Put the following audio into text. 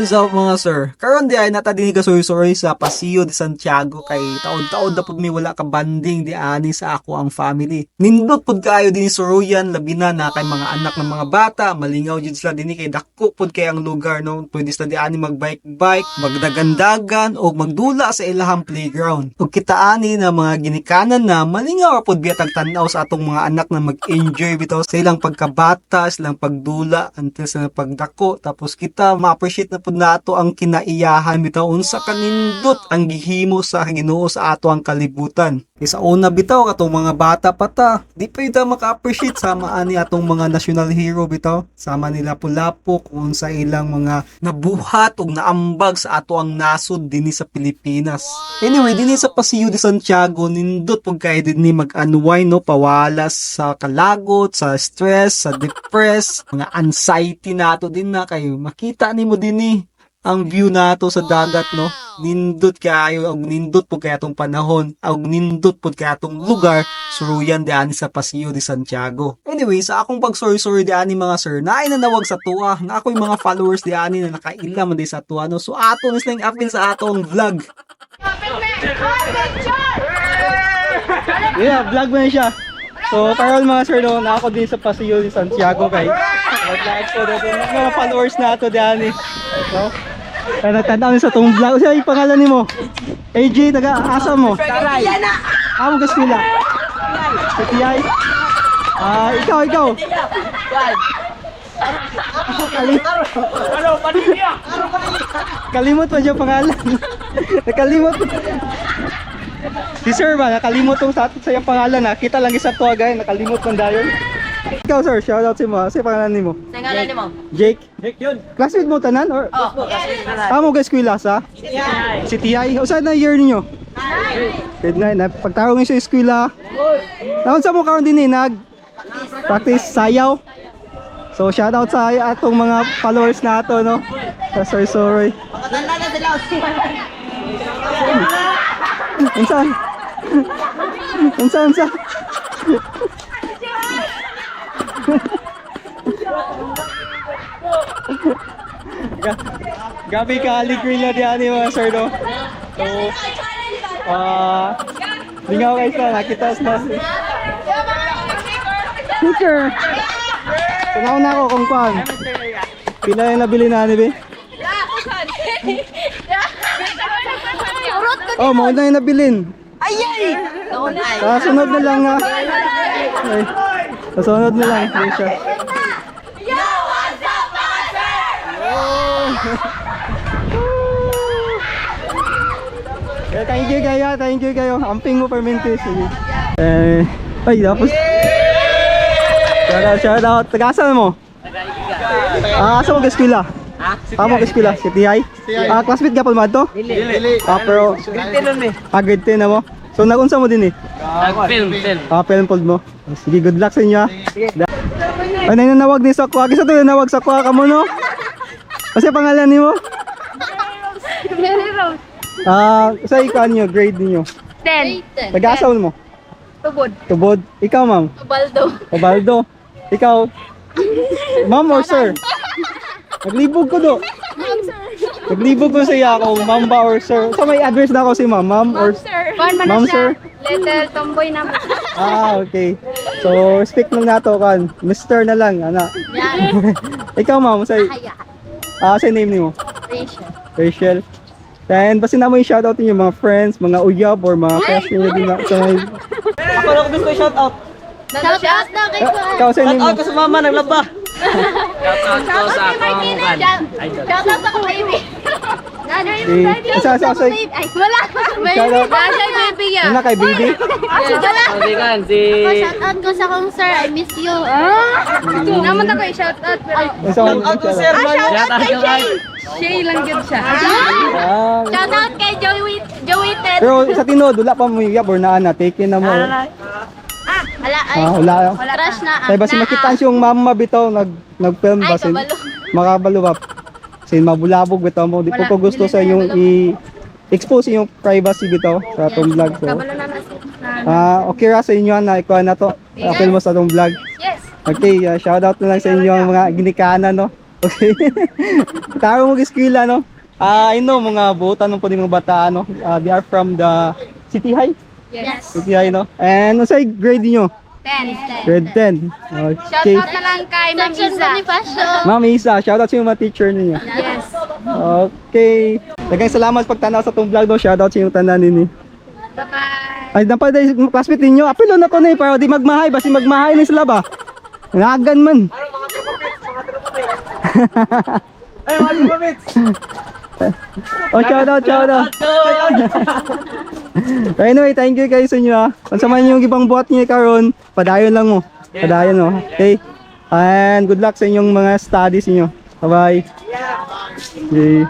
What's up mga sir? Karon di ay nata dinhi ka suroy sa Paseo de Santiago kay taon-taon na pud mi wala ka banding di ani sa ako ang family. Nindot pud kaayo dinhi suroyan labi na kay mga anak ng mga bata, malingaw jud sila dinhi kay dako pud kay ang lugar no. Pwede sila di ani magbike-bike, magdagandagan o magdula sa ilahang playground. Ug kita ani na mga ginikanan na malingaw pud biya tagtan-aw sa atong mga anak na mag-enjoy bitaw sa ilang pagkabata, silang pagdula until sa pagdako tapos kita ma-appreciate na pud nato ang kinaiyahan bitaw unsa kanindot ang gihimo sa Ginoo sa ato ang kalibutan. Kaysa una bitaw katong mga bata pa ta, di pa ita maka-appreciate sama ani atong mga national hero bitaw. Sama nila Lapu-Lapu kung sa ilang mga nabuhat ug naambag sa ato ang nasod dinhi sa Pilipinas. Anyway, dinhi sa Paseo de Santiago nindot pud kay dinhi mag-unwind no, pawalas sa kalagot, sa stress, sa depress, mga anxiety nato din na kay makita nimo dinhi ang view nato sa dagat no. Nindot kayo og nindot pud kay atong panahon og nindot pud kay atong lugar suruyan diani sa Paseo de Santiago. Anyway, sa akong pag-sorry diani mga sir, naay nanawag sa tuwa na ako'y mga followers diani na nakaila man di sa tuwa no. So ato na silang appeal sa atong vlog. Yeah, vlog man siya. So, parol mga sir, no, na ako din sa Paseo de Santiago kay mag-like ko din mga followers na ito diyan no? Kaya nagtanaw sa itong vlog. Siya, yung pangalan ni mo? AJ, taga-asa mo? Taray. Amo gaspila? Sa TI? Ikaw. Kalimot pa siya pangalan. Nakalimot. Si sir ba, nakalimot tong sa yung pangalan ha. Kita lang isa to agay, nakalimot man dayon. Ikaw sir, shoutout sa mo. Sa pangalan nimo? Sa ngalan ni mo? Jake. Jake yun. Classmate mo tanan or? Amo ga eskwela sa? Si TI. O saan na year ninyo? Grade 9. Pagtarong sa eskwela. Taon sa mo karon din nag practice sayaw. So shoutout sa atong mga followers nato no. Sa sorry. Makatanda na sila. Unsa? Gabi ka grill na diyan mga sir no. So lingaw guys na nakita sa teacher. Tunaw na ako kung kuan. Pila yung nabili na ni be? Oh, mo na yung nabilin. Ayay! Kasunod na lang ha. Ay, kasunod na lang. Ayun siya. Thank you kayo. Amping mo permente. Sige. Ay, tapos. Shout out. Tagasan mo? Asa mo gaskwila? Amo gaskwila? Si TI? Classmate ka pa naman to? Dili. Pero grade 10 na mo? So nagunsa mo din eh? Film. Film pod mo. Sige, good luck sa inyo ha. Ay, nanawag ni sa kuha. Kisa to nanawag sa kuha ka mo no? Kasi pangalan ni mo? Mary Rose. Sa ikaw niyo, grade niyo? 10. Nag-aasaw mo? Tubod. Ikaw ma'am? Obaldo. Ikaw? Ma'am or sir? Naglibog ko do. Naglibog ko sa iya kung ma'am ba or sir. So may address na ako si ma'am or Sir. Ma'am sir? Little tomboy naman. Okay. So respect mo nato kan. Mr. na lang ana. Yan. Ikaw ma'am sa sa name niyo? Rachel. Then basta na mo i shoutout niyo mga friends, mga uyab or mga classmates niyo din sa Ako lang gusto shout-out. Shout out na kay Kuya. ikaw sa name mo? Shout-out ko sa mama, naglaba. Shout out kay Martina. Shout out ako baby. Isa. Ay, wala. Shout out. Nasa baby yan. Ano kay baby? Sabihan, si... Shout out ko sa kong sir. I miss you. Naman ako shout out. Shout Shout-out ko, sir. Shout out kay Shay. Shay lang yun siya. Shout out kay Joey Ted. Pero sa tinod, wala pa mo uyab or naana, take in na mo. Wala ay. Wala. Crush na. Kaya basi makitaan siyang mama bitaw nag-film Ay, basin. kabalo. Makabalo ba? Sin mabulabog bitaw mo. Di po ko gusto sa inyong i-expose yung privacy bitaw sa atong vlog. So, Kabalo na nasa. okay ra sa inyo na ikuha na to. Apel mo sa atong vlog. Yes. Okay, shout out na lang sa inyo ang mga ginikanan no. Okay. Taro mo giskwela, no? I know, mga buutan po din mga bata, no? They are from the City High? Yes. City High, no? And ano sa grade niyo? 10. Grade 10. Okay. Shoutout na lang kay Ma'am Isa. Ma'am Isa, shoutout sa mga teacher ninyo. Yes. Okay. Daghang salamat pagtanaw sa tong vlog, no? Shoutout sa inyong tanan nini. Bye-bye. Ay, dapat ay classmate ninyo. Apilo na ko na para di magmahay. Basi magmahay ni sila ba? Nagan man. Ay, mga lumabits! Oh, shoutout. Anyway, thank you guys sa inyo ha. Kung samahan niyo yung ibang buhat niya karon, padayon lang mo. Padayon mo. Okay? And good luck sa inyong mga studies niyo. Bye-bye. Okay.